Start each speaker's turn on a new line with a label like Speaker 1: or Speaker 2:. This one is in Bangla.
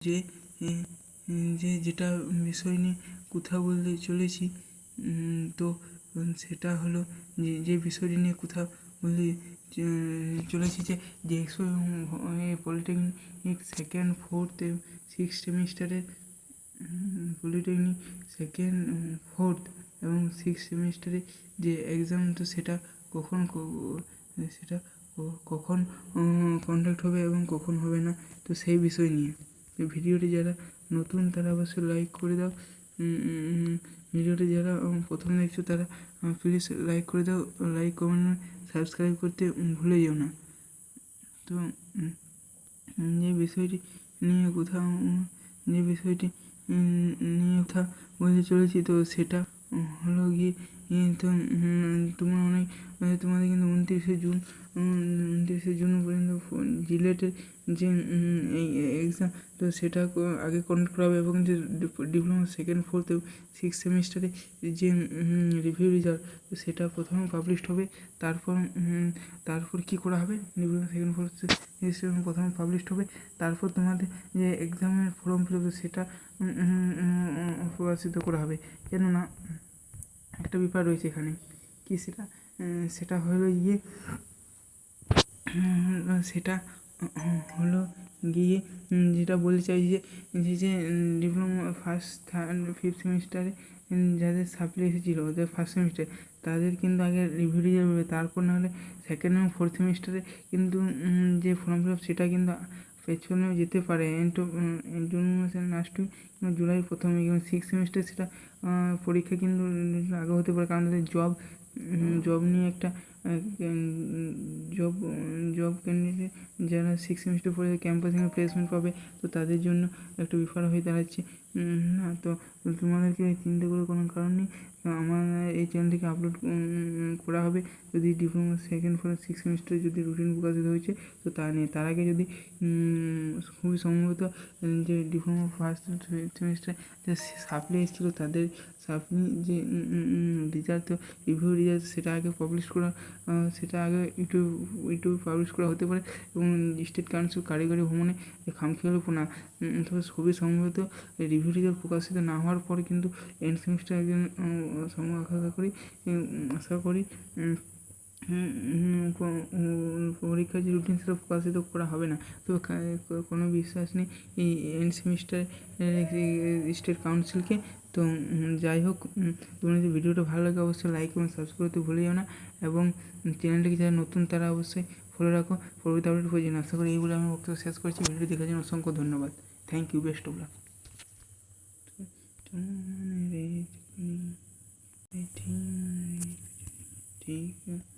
Speaker 1: যে যেটা বিষয় নিয়ে কথা বলতে চলেছি, তো সেটা হলো যে বিষয়টি নিয়ে কথা বলতে চলেছি যে পলিটেকনিক সেকেন্ড, ফোর্থ, সিক্স সেমিস্টারের পলিটেকনিক সেকেন্ড, ফোর্থ এবং সিক্স সেমিস্টারে যে এক্সাম, তো সেটা কখন কন্ডাক্ট হবে এবং কখন হবে না, তো সেই বিষয় নিয়ে। তো ভিডিওটি যারা নতুন তারা অবশ্যই লাইক করে দাও। ভিডিওটি যারা প্রথম দেখছো তারা প্লিজ লাইক করে দাও। লাইক, কমেন্ট, সাবস্ক্রাইব করতে ভুলে যেও না। তো যে বিষয়টি নিয়ে কথা বলতে চলেছি, তো সেটা হলো গিয়ে তো তোমরা তোমাদের কিন্তু 29শে জুন পর্যন্ত জিলেটের যে এক্সাম, তো সেটা আগে কন্ডাক্ট করা হবে এবং যে ডিপ্লোমা সেকেন্ড, ফোর্থ এবং সিক্স সেমিস্টারে যে রিভিউ রেজাল্ট, তো সেটা প্রথমে পাবলিশড হবে। তারপর কী করা হবে, ডিপ্লোমা সেকেন্ড, ফোর্থ প্রথমে পাবলিশড হবে। তারপর তোমাদের যে এক্সামের ফর্ম ফিল আপ সেটা প্রকাশিত করা হবে। কেননা একটা ব্যাপার রয়েছে এখানে, কি সেটা হলো গিয়ে যেটা বলতে চাই যে ডিপ্লোমা ফার্স্ট, থার্ড, ফিফথ সেমিস্টারে যাদের সাপ্লি এসেছিলো ওদের ফার্স্ট সেমিস্টারে, তাদের কিন্তু আগে রিভিউ রেজাল্ট হবে। তারপর নাহলে সেকেন্ড এবং ফোর্থ সেমিস্টারে কিন্তু যে ফর্ম ফিল আপ সেটা কিন্তু পেছনেও যেতে পারে, জুন মাসের লাস্ট উইক কিংবা জুলাইয়ের প্রথম উইক। এবং সিক্স সেমিস্টার সেটা পরীক্ষা কিন্তু আগে হতে পারে, কারণ তাদের জব নিয়ে একটা জব ক্যান্ডিডেট যারা সিক্স সেমিস্টার পরে ক্যাম্পাসিং প্লেসমেন্ট পাবে, তো তাদের জন্য একটা বিফল হয়ে দাঁড়াচ্ছে না। তো তোমাদেরকে চিন্তা করে কোনো কারণ নেই। আমার এই চ্যানেল থেকে আপলোড করা হবে যদি ডিপ্লোমা সেকেন্ড, ফোর্থ, সিক্স সেমিস্টারে যদি রুটিন প্রকাশিত হয়েছে, তো তা নিয়ে। তার আগে যদি খুবই সম্ভবত যে ডিপ্লোমা ফার্স্ট সেমিস্টার যে সাপ্লি এসেছিলো তাদের সাপ্লি যে রেজাল্ট, তো রিভিউ রেজাল্ট সেটা আগে পাবলিশ করা, সেটা আগে ইউটিউব পাবলিশ করা হতে পারে। এবং স্টেট কাউন্সিল কারিগরি ভ্রমণে খামখেয়ালিপনা, তবে খুবই সম্ভবত রিভিউ রেজাল্ট প্রকাশিত না হওয়ার পরে কিন্তু এন্ড সেমিস্টার একজন আশা করি পরীক্ষার যে রুটিন সেটা প্রকাশিত করা হবে না। তো কোনো বিশ্বাস নেই এই এন্ড সেমিস্টার স্টেট কাউন্সিলকে। তো যাই হোক, তোমার যদি ভিডিওটা ভালো লাগে অবশ্যই লাইক এবং সাবস্ক্রাইব করতে ভুলে যাও না। এবং চ্যানেলটিকে যারা নতুন তারা অবশ্যই ফলো রাখো পরবর্তী আপডেট প্রয়োজন। আশা করি এইগুলো আমি বক্তব্য শেষ করছি। ভিডিও দেখার জন্য অসংখ্য ধন্যবাদ। Thank you, best of luck. ঠিক আছে।